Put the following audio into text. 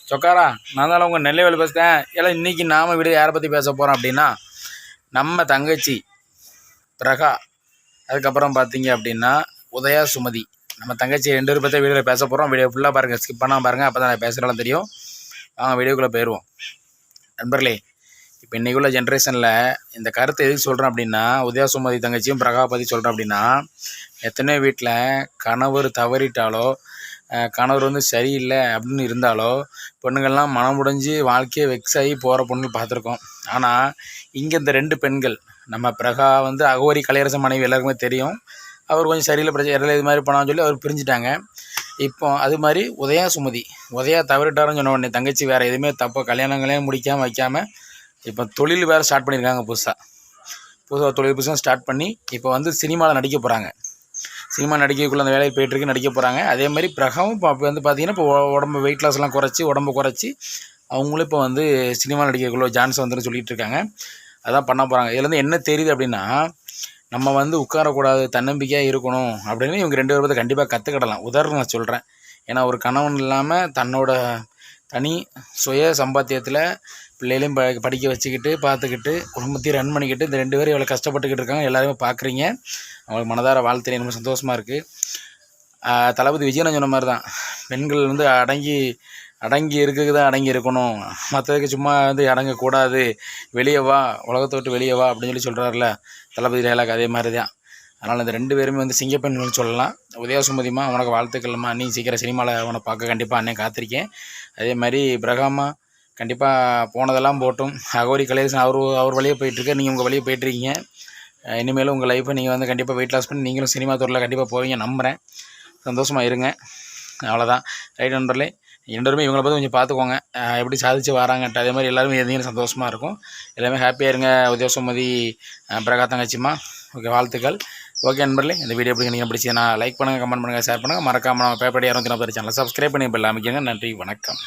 சொக்காரா, நான் தான் உங்கள் நெல்லைவேலு பேசுகிறேன். எல்லாம் இன்றைக்கி நாம் வீடியோ யாரை பற்றி பேச போகிறோம் அப்படின்னா, நம்ம தங்கச்சி பிரகா, அதுக்கப்புறம் பார்த்தீங்க அப்படின்னா உதயா சுமதி. நம்ம தங்கச்சி 2 பேர் பற்றி வீடியோவில் பேச போகிறோம். வீடியோ ஃபுல்லாக பாருங்கள், ஸ்கிப் பண்ணாமல் பாருங்கள். அப்போ தான் நான் பேசுகிறலாம் தெரியும். வீடியோக்குள்ளே போயிடுவோம். நண்பர்களே, இப்போ இன்றைக்கி உள்ள ஜென்ரேஷனில் இந்த கருத்தை எதுக்கு சொல்கிறேன் அப்படின்னா, உதயா சுமதி தங்கச்சியும் பிரகா பற்றி சொல்கிறேன் அப்படின்னா, எத்தனையோ வீட்டில் கணவர் தவறிட்டாலோ, கணவர் வந்து சரியில்லை அப்படின்னு இருந்தாலோ, பெண்ணுங்கள்லாம் மனம் முடிஞ்சு வாழ்க்கையை வெக்ஸ் ஆகி போகிற பொண்ணுகள் பார்த்துருக்கோம். ஆனால் இங்கே இந்த 2 பெண்கள், நம்ம பிரகா வந்து அகோரி கலையரசன் மனைவி எல்லாருக்குமே தெரியும். அவர் கொஞ்சம் சரியில்லை, பிரச்சனை இடையில இது மாதிரி பண்ணான்னு சொல்லி அவர் பிரிஞ்சுட்டாங்க. இப்போ அது மாதிரி உதயா சுமதி, உதயா தவறிட்டாருன்னு சொன்ன உடனே தங்கச்சி வேறு எதுவுமே தப்பாக கல்யாணங்களே முடிக்காமல் வைக்காமல் இப்போ தொழில் வேறு ஸ்டார்ட் பண்ணியிருக்காங்க. புதுசாக தொழில் புதுசாக ஸ்டார்ட் பண்ணி இப்போ வந்து சினிமாவில் நடிக்க போகிறாங்க. சினிமா நடிக்கக்குள்ளே அந்த வேலையில் போய்ட்டுருக்கு, நடிக்க போகிறாங்க. அதே மாதிரி பிரகாவும் இப்போ வந்து பார்த்திங்கன்னா இப்போ உடம்பு வெயிட் லாஸ்லாம் குறைச்சி அவங்களும் இப்போ வந்து சினிமா நடிக்கக்குள்ள சான்ஸ் வந்துன்னு சொல்லிகிட்டு இருக்காங்க. அதான் பண்ண போகிறாங்க. இதுலேருந்து என்ன தெரியுது அப்படின்னா, நம்ம வந்து உட்காரக்கூடாது, தன்னம்பிக்கையாக இருக்கணும் அப்படின்னு இவங்க 2 பேர் பற்றி கண்டிப்பாக கற்றுக்கிடலாம். உதாரணம் நான் சொல்கிறேன். ஏன்னா ஒரு கணவன் இல்லாமல் தன்னோட தனி சுய சம்பாத்தியத்தில் பிள்ளைகளையும் படிக்க வச்சுக்கிட்டு பார்த்துக்கிட்டு குடும்பத்தையும் ரன் பண்ணிக்கிட்டு இந்த 2 பேரும் எவ்வளோ கஷ்டப்பட்டுக்கிட்டு இருக்காங்க, எல்லாருமே பார்க்குறீங்க. அவங்களுக்கு மனதார வாழ்த்து, ரொம்ப சந்தோஷமாக இருக்குது. தளபதி விஜயன் சொன்ன மாதிரி தான், பெண்கள் வந்து அடங்கி இருக்கிறது தான் அடங்கி இருக்கணும், மற்றதுக்கு சும்மா வந்து அடங்கக்கூடாது, வெளியே வா, உலகத்தை விட்டு வெளியே வா அப்படின்னு சொல்லி சொல்கிறாருல தளபதி டைலாக், அதே மாதிரி தான். அதனால் இந்த 2 பேருமே வந்து சிங்கப்பெண்கள் சொல்லலாம். உதயா சுமதிமா, உனக்கு வாழ்த்துக்கள்மா, நீ சீக்கிரம் சினிமாவில் அவனை பார்க்க கண்டிப்பாக அண்ணன் காத்திருக்கேன். அதே மாதிரி பிரகாமா, கண்டிப்பாக போனதெல்லாம் போட்டும். அகோரி கலையரசன் அவர் வழியே போயிட்டுருக்கு, நீங்கள் உங்கள் வழியே போயிட்டுருக்கீங்க. இனிமேலும் உங்கள் லைஃப்பை நீங்கள் வந்து கண்டிப்பாக வெயிட் லாஸ் பண்ணி நீங்களும் சினிமா துறையில் கண்டிப்பாக போவீங்க நம்புகிறேன். சந்தோஷமாக இருங்க. அவ்வளோதான். ரைட் நண்பர்களே, 2 பேருமே இவங்களை பற்றி கொஞ்சம் பார்த்துக்கோங்க, எப்படி சாதிச்சு வராங்கன்ட்டு. அதே மாதிரி எல்லாருமே இருந்தீங்கன்னு சந்தோஷமாக இருக்கும். எல்லாமே ஹாப்பியாக இருங்க. உதயா சுமதி, பிரகா தங்கச்சிம்மா, ஓகே, வாழ்த்துக்கள். ஓகே நண்பர்களே, இந்த வீடியோ எப்படி நீங்கள் பிடிச்சதுன்னா லைக் பண்ணுங்கள், கமெண்ட் பண்ணுங்கள், ஷேர் பண்ணுங்கள். மறக்காமல் நம்ம பேப்பர் 240 சேனலை சப்ஸ்கிரைப் பண்ணி பெல் அமைக்குங்க. நன்றி, வணக்கம்.